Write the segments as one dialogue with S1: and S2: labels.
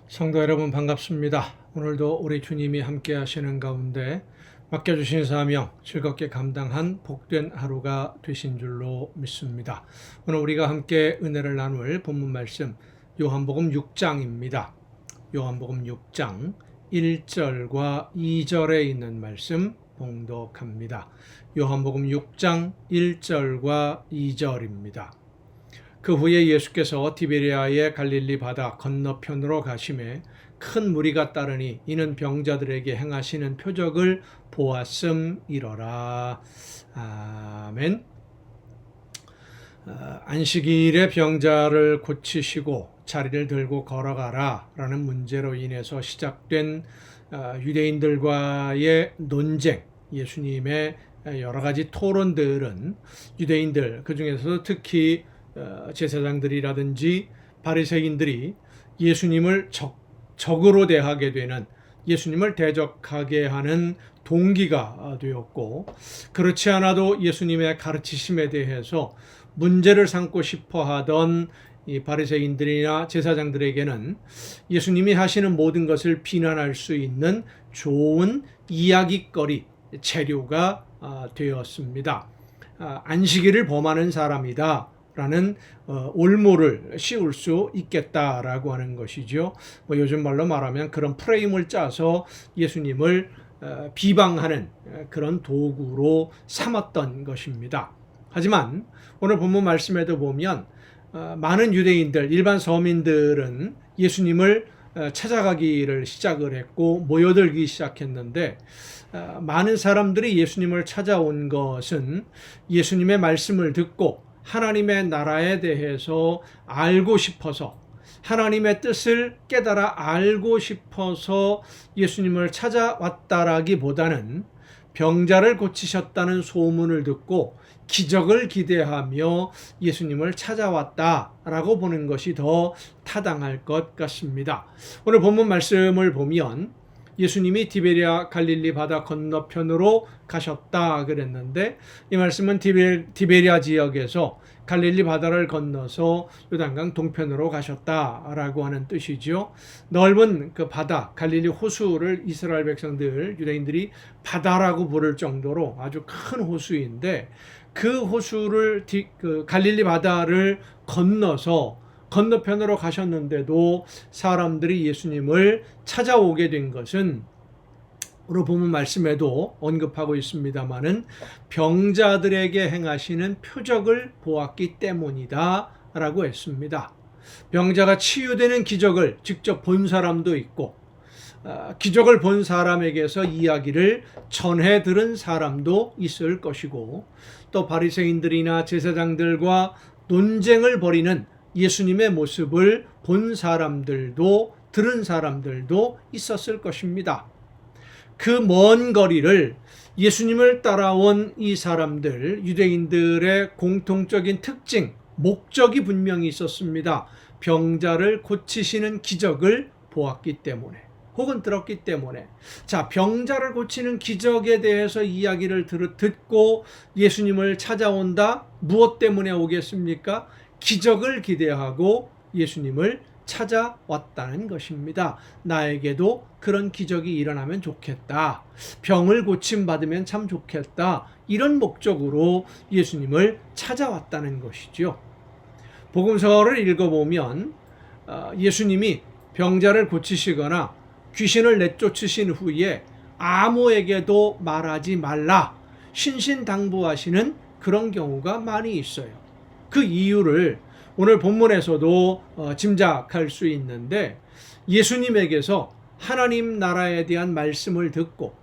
S1: 성도 여러분 반갑습니다. 오늘도 우리 주님이 함께 하시는 가운데 맡겨주신 사명 즐겁게 감당한 복된 하루가 되신 줄로 믿습니다. 오늘 우리가 함께 은혜를 나눌 본문 말씀 요한복음 6장입니다. 요한복음 6장 1절과 2절에 있는 말씀 봉독합니다. 요한복음 6장 1절과 2절입니다. 그 후에 예수께서 디베랴의 갈릴리 바다 건너편으로 가심에 큰 무리가 따르니 이는 병자들에게 행하시는 표적을 보았음이러라. 아멘. 안식일에 병자를 고치시고 자리를 들고 걸어가라 라는 문제로 인해서 시작된 유대인들과의 논쟁, 예수님의 여러 가지 토론들은 유대인들, 그 중에서도 특히 제사장들이라든지 바리새인들이 예수님을 적으로 대하게 되는, 예수님을 대적하게 하는 동기가 되었고, 그렇지 않아도 예수님의 가르치심에 대해서 문제를 삼고 싶어 하던 이 바리새인들이나 제사장들에게는 예수님이 하시는 모든 것을 비난할 수 있는 좋은 이야깃거리, 재료가 되었습니다. 안식일을 범하는 사람이다 라는 올무를 씌울 수 있겠다라고 하는 것이죠. 요즘 말로 말하면 그런 프레임을 짜서 예수님을 비방하는 그런 도구로 삼았던 것입니다. 하지만 오늘 본문 말씀에도 보면 많은 유대인들, 일반 서민들은 예수님을 찾아가기를 시작을 했고 모여들기 시작했는데, 많은 사람들이 예수님을 찾아온 것은 예수님의 말씀을 듣고 하나님의 나라에 대해서 알고 싶어서, 하나님의 뜻을 깨달아 알고 싶어서 예수님을 찾아왔다라기보다는 병자를 고치셨다는 소문을 듣고 기적을 기대하며 예수님을 찾아왔다라고 보는 것이 더 타당할 것 같습니다. 오늘 본문 말씀을 보면 예수님이 디베랴 갈릴리 바다 건너편으로 가셨다 그랬는데, 이 말씀은 디베랴 지역에서 갈릴리 바다를 건너서 요단강 동편으로 가셨다라고 하는 뜻이죠. 넓은 그 바다, 갈릴리 호수를 이스라엘 백성들, 유대인들이 바다라고 부를 정도로 아주 큰 호수인데, 그 호수를 갈릴리 바다를 건너서 건너편으로 가셨는데도 사람들이 예수님을 찾아오게 된 것은 오늘 본문 말씀에도 언급하고 있습니다마는 병자들에게 행하시는 표적을 보았기 때문이다 라고 했습니다. 병자가 치유되는 기적을 직접 본 사람도 있고, 기적을 본 사람에게서 이야기를 전해 들은 사람도 있을 것이고, 또 바리새인들이나 제사장들과 논쟁을 벌이는 예수님의 모습을 본 사람들도, 들은 사람들도 있었을 것입니다. 그 먼 거리를 예수님을 따라온 이 사람들, 유대인들의 공통적인 특징, 목적이 분명히 있었습니다. 병자를 고치시는 기적을 보았기 때문에, 혹은 들었기 때문에. 자, 병자를 고치는 기적에 대해서 이야기를 듣고 예수님을 찾아온다. 무엇 때문에 오겠습니까? 기적을 기대하고 예수님을 찾아왔다는 것입니다. 나에게도 그런 기적이 일어나면 좋겠다. 병을 고침받으면 참 좋겠다. 이런 목적으로 예수님을 찾아왔다는 것이죠. 복음서를 읽어보면 예수님이 병자를 고치시거나 귀신을 내쫓으신 후에 아무에게도 말하지 말라, 신신당부하시는 그런 경우가 많이 있어요. 그 이유를 오늘 본문에서도 짐작할 수 있는데, 예수님에게서 하나님 나라에 대한 말씀을 듣고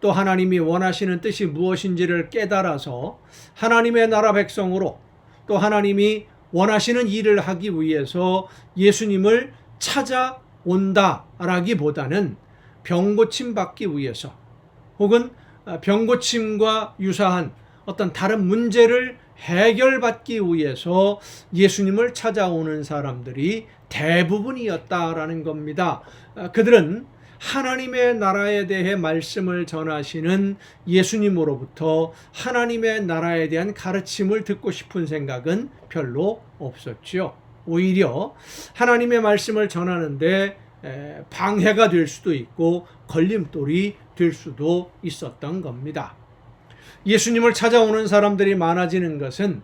S1: 또 하나님이 원하시는 뜻이 무엇인지를 깨달아서 하나님의 나라 백성으로, 또 하나님이 원하시는 일을 하기 위해서 예수님을 찾아온다라기보다는 병고침 받기 위해서, 혹은 병고침과 유사한 어떤 다른 문제를 해결받기 위해서 예수님을 찾아오는 사람들이 대부분이었다라는 겁니다. 그들은 하나님의 나라에 대해 말씀을 전하시는 예수님으로부터 하나님의 나라에 대한 가르침을 듣고 싶은 생각은 별로 없었죠. 오히려 하나님의 말씀을 전하는데 방해가 될 수도 있고 걸림돌이 될 수도 있었던 겁니다. 예수님을 찾아오는 사람들이 많아지는 것은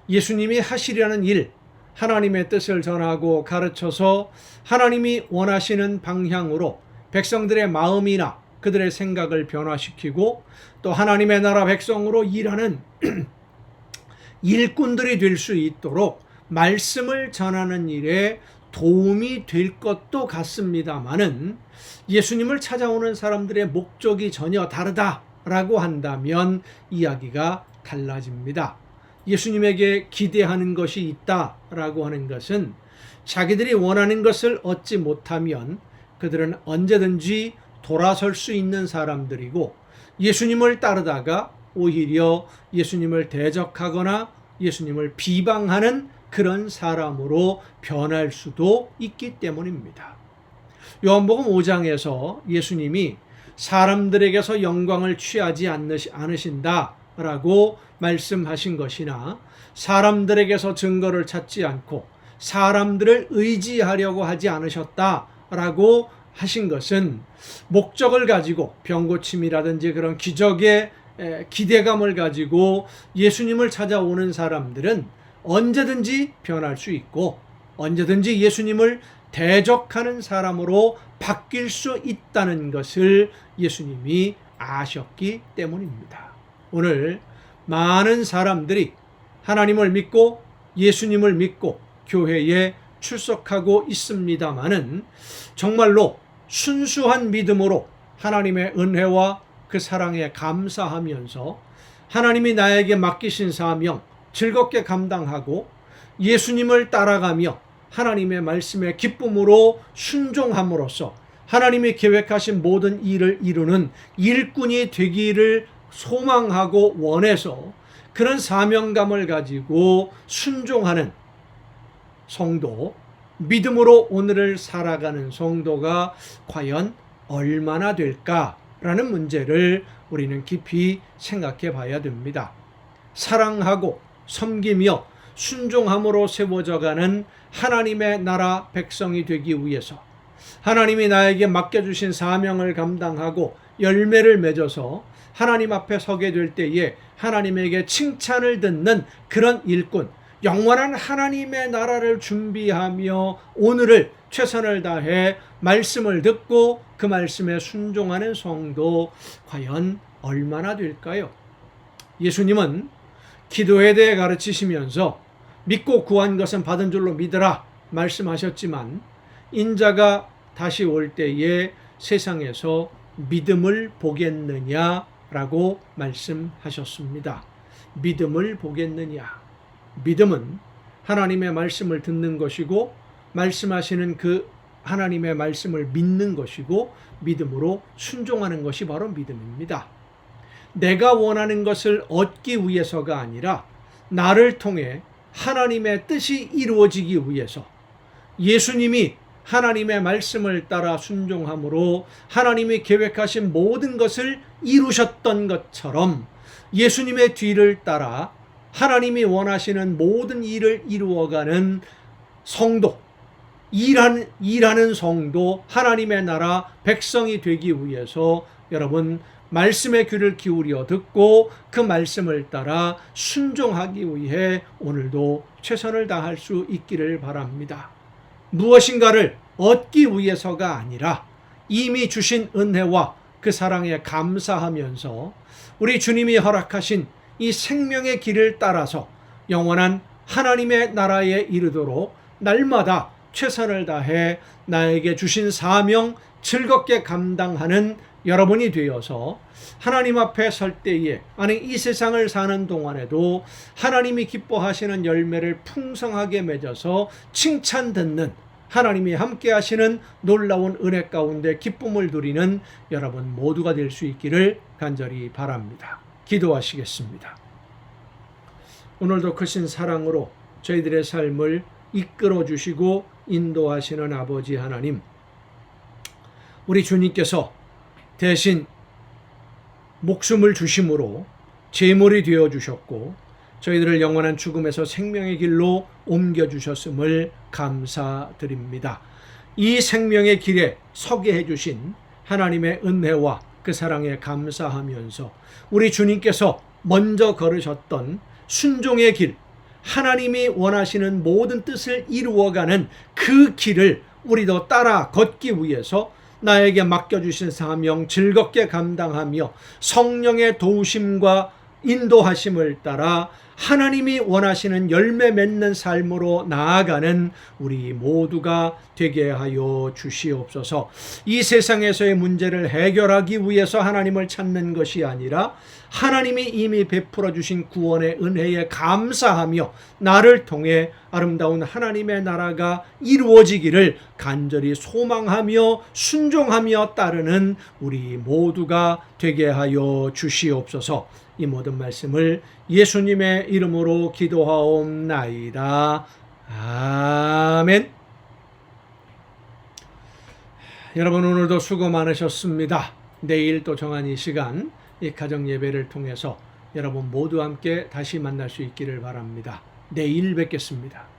S1: 예수님이 하시려는 일, 하나님의 뜻을 전하고 가르쳐서 하나님이 원하시는 방향으로 백성들의 마음이나 그들의 생각을 변화시키고 또 하나님의 나라 백성으로 일하는 일꾼들이 될 수 있도록 말씀을 전하는 일에 도움이 될 것도 같습니다마는 예수님을 찾아오는 사람들의 목적이 전혀 다르다라고 한다면 이야기가 달라집니다. 예수님에게 기대하는 것이 있다라고 하는 것은 자기들이 원하는 것을 얻지 못하면 그들은 언제든지 돌아설 수 있는 사람들이고 예수님을 따르다가 오히려 예수님을 대적하거나 예수님을 비방하는 그런 사람으로 변할 수도 있기 때문입니다. 요한복음 5장에서 예수님이 사람들에게서 영광을 취하지 않으신다라고 말씀하신 것이나 사람들에게서 증거를 찾지 않고 사람들을 의지하려고 하지 않으셨다라고 하신 것은 목적을 가지고 병고침이라든지 그런 기적의 기대감을 가지고 예수님을 찾아오는 사람들은 언제든지 변할 수 있고 언제든지 예수님을 대적하는 사람으로 바뀔 수 있다는 것을 예수님이 아셨기 때문입니다. 오늘 많은 사람들이 하나님을 믿고 예수님을 믿고 교회에 출석하고 있습니다마는 정말로 순수한 믿음으로 하나님의 은혜와 그 사랑에 감사하면서 하나님이 나에게 맡기신 사명 즐겁게 감당하고 예수님을 따라가며 하나님의 말씀에 기쁨으로 순종함으로써 하나님이 계획하신 모든 일을 이루는 일꾼이 되기를 소망하고 원해서 그런 사명감을 가지고 순종하는 성도, 믿음으로 오늘을 살아가는 성도가 과연 얼마나 될까라는 문제를 우리는 깊이 생각해 봐야 됩니다. 사랑하고 섬기며 순종함으로 세워져가는 하나님의 나라 백성이 되기 위해서 하나님이 나에게 맡겨주신 사명을 감당하고 열매를 맺어서 하나님 앞에 서게 될 때에 하나님에게 칭찬을 듣는 그런 일꾼, 영원한 하나님의 나라를 준비하며 오늘을 최선을 다해 말씀을 듣고 그 말씀에 순종하는 성도 과연 얼마나 될까요? 예수님은 기도에 대해 가르치시면서 믿고 구한 것은 받은 줄로 믿으라 말씀하셨지만 인자가 다시 올 때에 세상에서 믿음을 보겠느냐라고 말씀하셨습니다. 믿음을 보겠느냐. 믿음은 하나님의 말씀을 듣는 것이고 말씀하시는 그 하나님의 말씀을 믿는 것이고 믿음으로 순종하는 것이 바로 믿음입니다. 내가 원하는 것을 얻기 위해서가 아니라 나를 통해 하나님의 뜻이 이루어지기 위해서 예수님이 하나님의 말씀을 따라 순종함으로 하나님이 계획하신 모든 것을 이루셨던 것처럼 예수님의 뒤를 따라 하나님이 원하시는 모든 일을 이루어가는 성도, 일하는 성도, 하나님의 나라 백성이 되기 위해서 여러분 말씀의 귀를 기울여 듣고 그 말씀을 따라 순종하기 위해 오늘도 최선을 다할 수 있기를 바랍니다. 무엇인가를 얻기 위해서가 아니라 이미 주신 은혜와 그 사랑에 감사하면서 우리 주님이 허락하신 이 생명의 길을 따라서 영원한 하나님의 나라에 이르도록 날마다 최선을 다해 나에게 주신 사명 즐겁게 감당하는 여러분이 되어서 하나님 앞에 설 때에 아니 이 세상을 사는 동안에도 하나님이 기뻐하시는 열매를 풍성하게 맺어서 칭찬 듣는 하나님이 함께 하시는 놀라운 은혜 가운데 기쁨을 누리는 여러분 모두가 될 수 있기를 간절히 바랍니다. 기도하시겠습니다. 오늘도 크신 사랑으로 저희들의 삶을 이끌어 주시고 인도하시는 아버지 하나님, 우리 주님께서 대신 목숨을 주심으로 제물이 되어 주셨고 저희들을 영원한 죽음에서 생명의 길로 옮겨주셨음을 감사드립니다. 이 생명의 길에 서게 해주신 하나님의 은혜와 그 사랑에 감사하면서 우리 주님께서 먼저 걸으셨던 순종의 길, 하나님이 원하시는 모든 뜻을 이루어가는 그 길을 우리도 따라 걷기 위해서 나에게 맡겨주신 사명 즐겁게 감당하며 성령의 도우심과 인도하심을 따라 하나님이 원하시는 열매 맺는 삶으로 나아가는 우리 모두가 되게 하여 주시옵소서. 이 세상에서의 문제를 해결하기 위해서 하나님을 찾는 것이 아니라 하나님이 이미 베풀어 주신 구원의 은혜에 감사하며 나를 통해 아름다운 하나님의 나라가 이루어지기를 간절히 소망하며 순종하며 따르는 우리 모두가 되게 하여 주시옵소서. 이 모든 말씀을 예수님의 이름으로 기도하옵나이다. 아멘. 여러분, 오늘도 수고 많으셨습니다. 내일 또 정한 이 시간, 이 가정 예배를 통해서 여러분 모두 함께 다시 만날 수 있기를 바랍니다. 내일 뵙겠습니다.